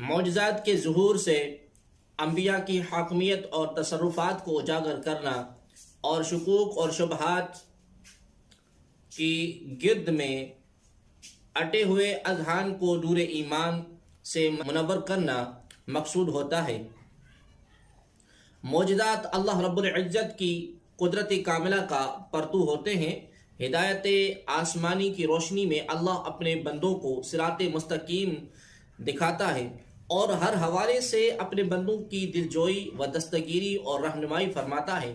معجزات کے ظہور سے انبیاء کی حاکمیت اور تصرفات کو اجاگر کرنا اور شکوک اور شبہات کی گرد میں اٹے ہوئے اذہان کو نور ایمان سے منور کرنا مقصود ہوتا ہے۔ معجزات اللہ رب العزت کی قدرت کاملہ کا پرتو ہوتے ہیں۔ ہدایت آسمانی کی روشنی میں اللہ اپنے بندوں کو صراط مستقیم دکھاتا ہے اور ہر حوالے سے اپنے بندوں کی دلجوئی و دستگیری اور رہنمائی فرماتا ہے۔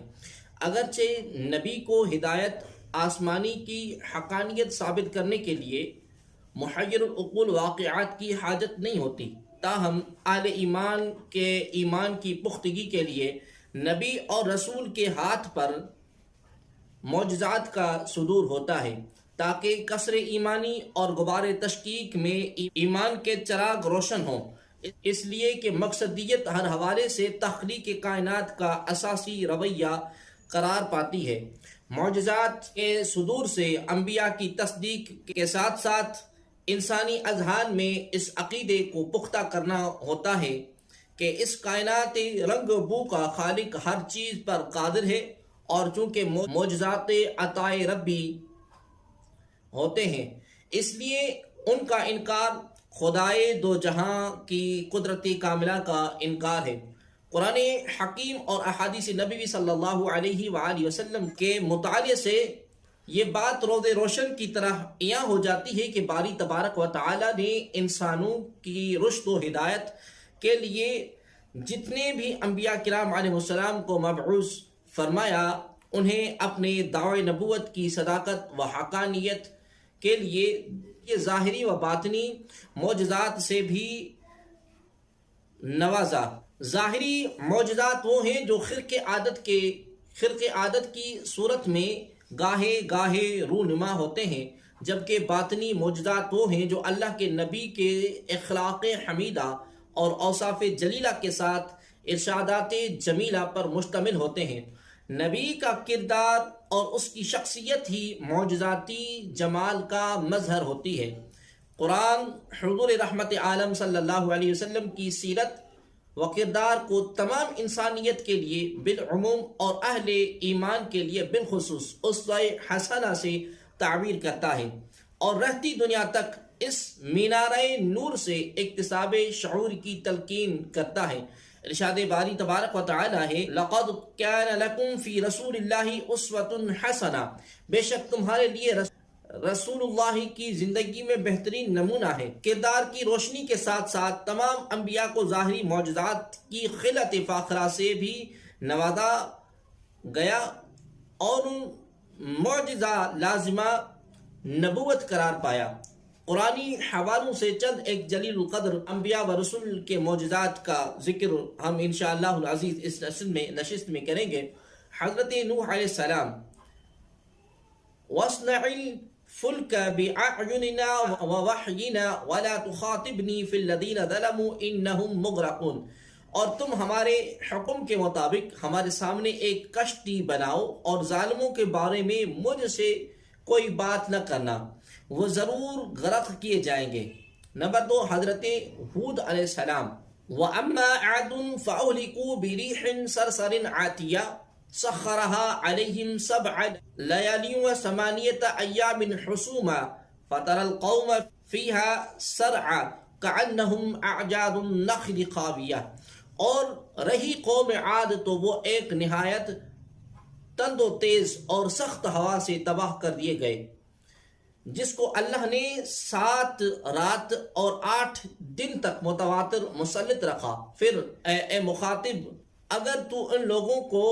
اگرچہ نبی کو ہدایت آسمانی کی حقانیت ثابت کرنے کے لیے محیر العقول واقعات کی حاجت نہیں ہوتی، تاہم اہل ایمان کی پختگی کے لیے نبی اور رسول کے ہاتھ پر معجزات کا صدور ہوتا ہے تاکہ کثر ایمانی اور غبار تشکیک میں ایمان کے چراغ روشن ہوں، اس لیے کہ مقصدیت ہر حوالے سے تخلیق کائنات کا اساسی رویہ قرار پاتی ہے۔ معجزات کے صدور سے انبیاء کی تصدیق کے ساتھ ساتھ انسانی اذہان میں اس عقیدے کو پختہ کرنا ہوتا ہے کہ اس کائنات رنگ بو کا خالق ہر چیز پر قادر ہے، اور چونکہ معجزات عطائے ربی ہوتے ہیں اس لیے ان کا انکار خدائے دو جہاں کی قدرت کاملہ کا انکار ہے۔ قرآن حکیم اور احادیث نبوی صلی اللہ علیہ وآلہ وسلم کے مطالعے سے یہ بات روز روشن کی طرح عیاں ہو جاتی ہے کہ باری تبارک و تعالی نے انسانوں کی رشد و ہدایت کے لیے جتنے بھی انبیاء کرام علیہ السلام کو مبعوث فرمایا، انہیں اپنے دعوی نبوت کی صداقت و حقانیت کے لیے یہ ظاہری و باطنی معجزات سے بھی نوازا۔ ظاہری معجزات وہ ہیں جو خرق عادت کی صورت میں گاہے گاہے رونما ہوتے ہیں، جبکہ باطنی معجزات وہ ہیں جو اللہ کے نبی کے اخلاق حمیدہ اور اوصاف جلیلہ کے ساتھ ارشادات جمیلہ پر مشتمل ہوتے ہیں۔ نبی کا کردار اور اس کی شخصیت ہی معجزاتی جمال کا مظہر ہوتی ہے۔ قرآن حضور رحمت عالم صلی اللہ علیہ وسلم کی سیرت و کردار کو تمام انسانیت کے لیے بالعموم اور اہل ایمان کے لیے بالخصوص اسوہ حسنہ سے تعبیر کرتا ہے اور رہتی دنیا تک اس مینارہ نور سے اکتساب شعور کی تلقین کرتا ہے۔ ارشاد باری تبارک و تعالی ہے لَقَدْ كَانَ لَكُمْ فِي رَسُولِ اللَّهِ أُسْوَةٌ حَسَنَةٌ، بے شک تمہارے لیے رسول اللہ کی زندگی میں بہترین نمونہ ہے۔ کردار کی روشنی کے ساتھ ساتھ تمام انبیاء کو ظاہری معجزات کی خلعت فاخرہ سے بھی نوازا گیا اور معجزہ لازمہ نبوت قرار پایا۔ قرآنی حوالوں سے چند ایک جلیل القدر انبیاء و رسول کے معجزات کا ذکر ہم انشاءاللہ العزیز اس نشست میں کریں گے۔ حضرت نوح علیہ السلام وَاصْنَعِ الْفُلْكَ بِأَعْيُنِنَا وَوَحْيِنَا وَلَا تُخَاطِبْنِي فِي الَّذِينَ ظَلَمُوا إِنَّهُمْ مُغْرَقُونَ، اور تم ہمارے حکم کے مطابق ہمارے سامنے ایک کشتی بناؤ اور ظالموں کے بارے میں مجھ سے کوئی بات نہ کرنا، وہ ضرور غرق کیے جائیں گے۔ نمبر 2، حضرت ہود علیہ السلام وَأَمَّا عَادٌ فَأُهْلِكُوا بِرِيحٍ صَرْصَرٍ عَاتِيَةٍ سَخَّرَهَا عَلَيْهِمْ 7 لَيَالٍ و8 أَيَّامٍ حُسُومًا فَتَرَى الْقَوْمَ فِيهَا سَرْعًا كَأَنَّهُمْ أَعْجَازُ النَّخْلِ خَاوِيَةٍ، اور رہی قوم عاد تو وہ ایک نہایت تند و تیز اور سخت ہوا سے تباہ کر دیے گئے، جس کو اللہ نے 7 رات اور 8 دن تک متواتر مسلط رکھا۔ پھر اے مخاطب، اگر تو ان لوگوں کو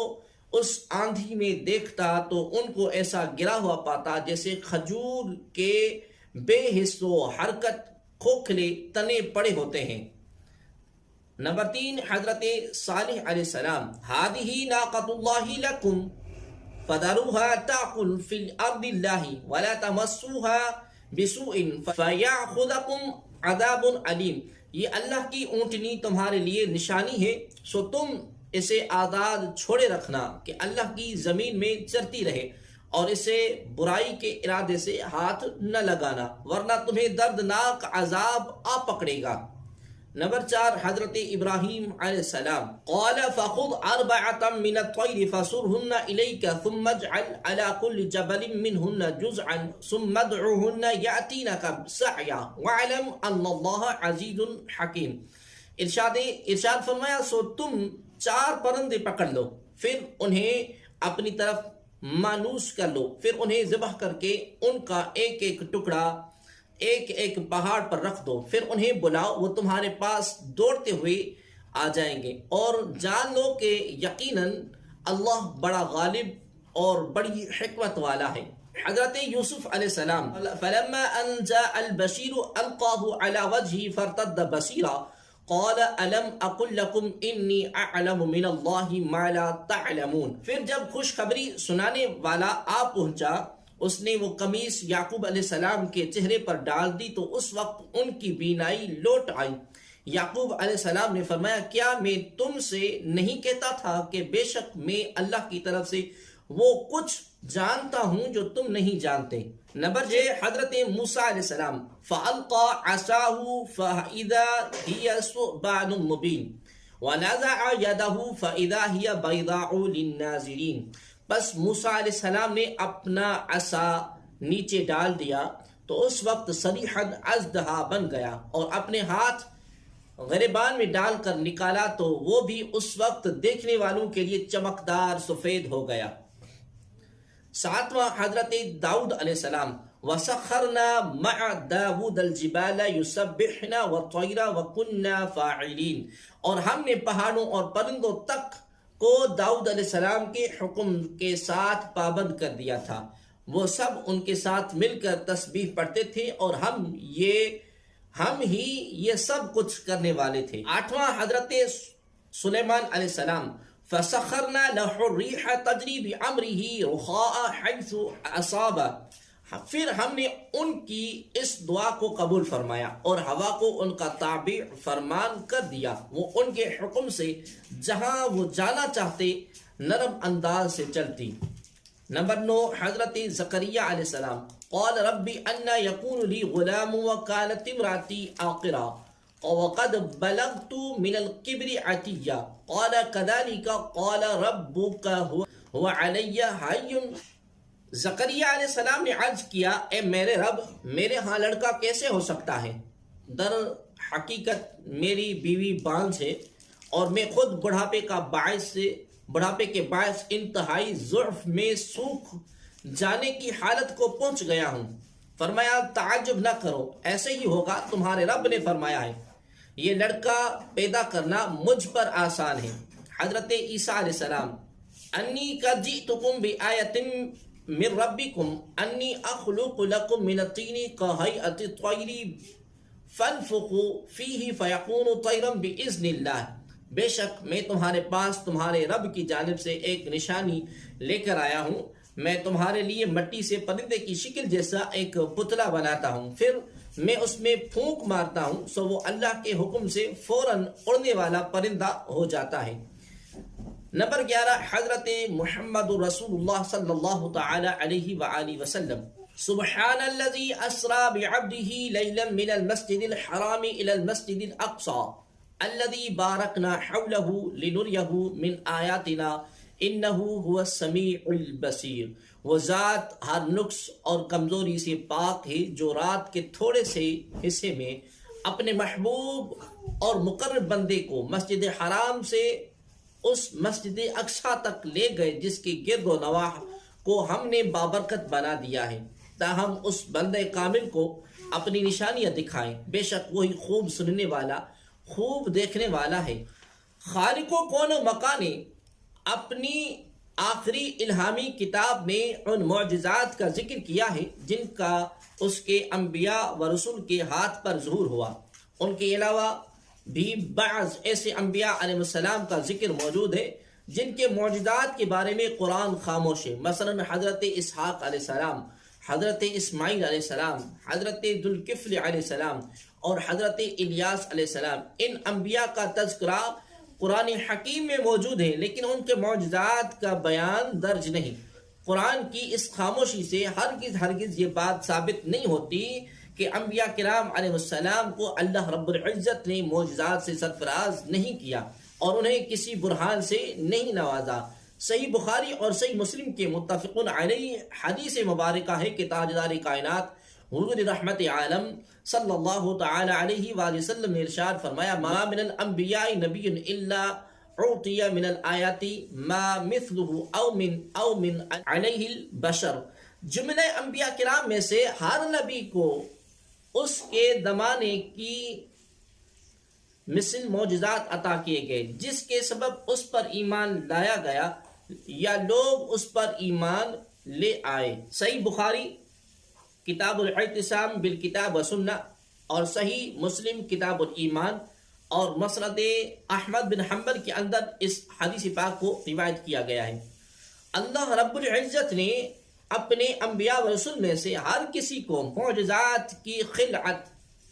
اس آندھی میں دیکھتا تو ان کو ایسا گرا ہوا پاتا جیسے کھجور کے بے حس و حرکت کھوکھلے تنے پڑے ہوتے ہیں۔ نمبر 3، حضرت صالح علیہ السلام هَذِهِ نَاقَةُ اللَّهِ لَكُمْ فَذَرُوهَا تَأْكُلْ فِي الْأَرْضِ اللَّهِ وَلَا تَمَسُّوهَا بِسُوءٍ فَيَأْخُذَكُمْ عَذَابٌ عَلِيمٌ، یہ اللہ کی اونٹنی تمہارے لیے نشانی ہے، سو تم اسے آزاد چھوڑے رکھنا کہ اللہ کی زمین میں چرتی رہے، اور اسے برائی کے ارادے سے ہاتھ نہ لگانا ورنہ تمہیں دردناک عذاب آ پکڑے گا۔ نمبر 4 حضرت ابراہیم علیہ السلام قال فخذ اربعة من الطير فصرهن اليك ثم اجعل على كل جبل منهن جزعا ثم ادعوهن ياتينك سعيا واعلم ان الله عزيز حكيم. ارشاد فرمایا سو تم 4 پرندے پکڑ لو، پھر انہیں اپنی طرف مانوس کر لو، پھر انہیں ذبح کر کے ان کا ایک ایک ٹکڑا ایک ایک پہاڑ پر رکھ دو، پھر انہیں بلاؤ، وہ تمہارے پاس دوڑتے ہوئے آ جائیں گے، اور جان لو کہ یقیناً اللہ بڑا غالب اور بڑی حکمت والا ہے. حضرت یوسف علیہ السلام فلما ان جاء البشیر القاه على وجهه فارتد بصیرا قال الم اقل لكم انی اعلم من اللہ ما لا تعلمون. پھر جب خوشخبری سنانے والا آ پہنچا، اس نے وہ قمیص یعقوب علیہ السلام کے چہرے پر ڈال دی تو اس وقت ان کی بینائی لوٹ آئی. یعقوب علیہ السلام نے فرمایا کیا میں تم سے نہیں کہتا تھا کہ بے شک میں اللہ کی طرف سے وہ کچھ جانتا ہوں جو تم نہیں جانتے. نمبر 6 حضرت موسیٰ علیہ السلام فَأَلْقَى عَصَاهُ فَإِذَا هِيَ ثُعْبَانٌ مُبِينٌ وَنَزَعَ يَدَهُ فَإِذَا هِيَ بَيْضَاءُ لِلنَّاظِرِينَ. بس موسیٰ علیہ السلام نے اپنا عصا نیچے ڈال دیا تو اس وقت صریحاً اژدہا بن گیا، اور اپنے ہاتھ غریبان میں ڈال کر نکالا تو وہ بھی اس وقت دیکھنے والوں کے لیے چمکدار سفید ہو گیا. 7واں حضرت داؤد علیہ السلام وَسَخَّرْنَا مَعَ دَاوُودَ الْجِبَالَ يُسَبِّحْنَا وَالطَّيْرَ وَكُنَّا فَاعِلِينَ. اور ہم نے پہاڑوں اور پرندوں تک کو داؤد علیہ السلام کے حکم کے ساتھ پابند کر دیا تھا، وہ سب ان کے ساتھ مل کر تسبیح پڑھتے تھے اور ہم ہی یہ سب کچھ کرنے والے تھے. 8واں حضرت سلیمان علیہ السلام فَسَخَّرْنَا لَهُ الرِّيحَ تَجْرِي بِأَمْرِهِ رُخَاءً حَيْثُ أَصَابَ. پھر ہم نے ان کی اس دعا کو قبول فرمایا اور ہوا کو ان کا تابع فرمان کر دیا، وہ ان کے حکم سے جہاں وہ جانا چاہتے نرم انداز سے چلتی. نمبر 9 حضرت زکریا علیہ السلام قال رب انا یکون لی غلام وکانت امراتی عاقرا وقد بلغت من الكبر عتیا قال كذلك قال ربك هو علی حی. زکریا علیہ السلام نے عرض کیا اے میرے رب، میرے ہاں لڑکا کیسے ہو سکتا ہے؟ در حقیقت میری بیوی بانجھ ہے اور میں خود بڑھاپے کے باعث انتہائی ضعف میں سوکھ جانے کی حالت کو پہنچ گیا ہوں. فرمایا تعجب نہ کرو، ایسے ہی ہوگا، تمہارے رب نے فرمایا ہے یہ لڑکا پیدا کرنا مجھ پر آسان ہے. حضرت عیسیٰ علیہ السلام انی قد جئتکم بآیۃ من ربکم انی اخلق لکم من الطین کہیئۃ الطیر فانفخ فیہ فیکون طیرا باذن اللہ. بے شک میں تمہارے پاس تمہارے رب کی جانب سے ایک نشانی لے کر آیا ہوں، میں تمہارے لیے مٹی سے پرندے کی شکل جیسا ایک پتلا بناتا ہوں، پھر میں اس میں پھونک مارتا ہوں سو وہ اللہ کے حکم سے فوراً اڑنے والا پرندہ ہو جاتا ہے. نمبر 11 حضرت محمد رسول اللہ صلی اللہ تعالی علیہ وآلہ وسلم سبحان الذي اسرا بعبده ليلا من المسجد الحرام الى المسجد الاقصى الذي باركنا حوله لنريه من آیاتنا انه هو السمیع البصیر. وہ ذات ہر نقص اور کمزوری سے پاک ہے جو رات کے تھوڑے سے حصے میں اپنے محبوب اور مقرب بندے کو مسجد حرام سے اس مسجد اقصیٰ تک لے گئے جس کے گرد و نواح کو ہم نے بابرکت بنا دیا ہے تاہم اس بندے کامل کو اپنی نشانیاں دکھائیں. بے شک وہی خوب سننے والا خوب دیکھنے والا ہے. خالق و کون و مکان نے اپنی آخری الہامی کتاب میں ان معجزات کا ذکر کیا ہے جن کا اس کے انبیاء و رسول کے ہاتھ پر ظہور ہوا. ان کے علاوہ بھی بعض ایسے انبیاء علیہ السلام کا ذکر موجود ہے جن کے معجزات کے بارے میں قرآن خاموش ہے. مثلا حضرت اسحاق علیہ السلام، حضرت اسماعیل علیہ السلام، حضرت ذوالکفل علیہ السلام اور حضرت الیاس علیہ السلام. ان انبیاء کا تذکرہ قرآن حکیم میں موجود ہے لیکن ان کے معجزات کا بیان درج نہیں. قرآن کی اس خاموشی سے ہرگز یہ بات ثابت نہیں ہوتی کہ انبیاء کرام علیہ السلام کو اللہ رب العزت نے معجزات سے سرفراز نہیں کیا اور انہیں کسی برہان سے نہیں نوازا۔ صحیح بخاری اور صحیح مسلم کے متفقن علیہ حدیث مبارکہ ہے کہ تاجدار کائنات حضور رحمت عالم صلی اللہ تعالی علیہ وآلہ وسلم نے ارشاد فرمایا، ما من الانبیاء نبی الا اعطی من الآیات ما مثله او من علیہ البشر۔ جملہ انبیاء کرام میں سے ہر نبی کو اس کے زمانے کی مثل معجزات عطا کیے گئے جس کے سبب اس پر ایمان لایا گیا یا لوگ اس پر ایمان لے آئے۔ صحیح بخاری کتاب الاعتصام بالکتاب و سنہ اور صحیح مسلم کتاب الایمان اور مسند احمد بن حنبل کے اندر اس حدیث پاک کو روایت کیا گیا ہے۔ اللہ رب العزت نے اپنے انبیاء و رسول میں سے ہر کسی کو معجزات کی خلعت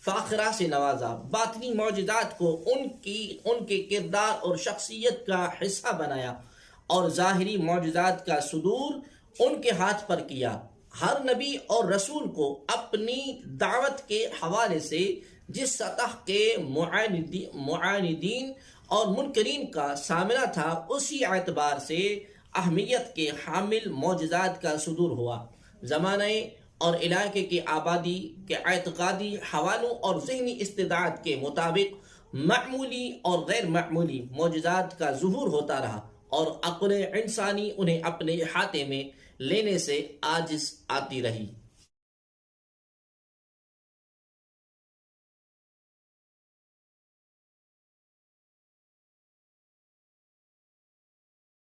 فاخرہ سے نوازا، باطنی معجزات کو ان کے کردار اور شخصیت کا حصہ بنایا اور ظاہری معجزات کا صدور ان کے ہاتھ پر کیا۔ ہر نبی اور رسول کو اپنی دعوت کے حوالے سے جس سطح کے معاندین اور منکرین کا سامنا تھا، اسی اعتبار سے اہمیت کے حامل معجزات کا صدور ہوا۔ زمانے اور علاقے کی آبادی کے اعتقادی حوالوں اور ذہنی استعداد کے مطابق معمولی اور غیر معمولی معجزات کا ظہور ہوتا رہا اور عقل انسانی انہیں اپنے احاطے میں لینے سے عاجز آتی رہی۔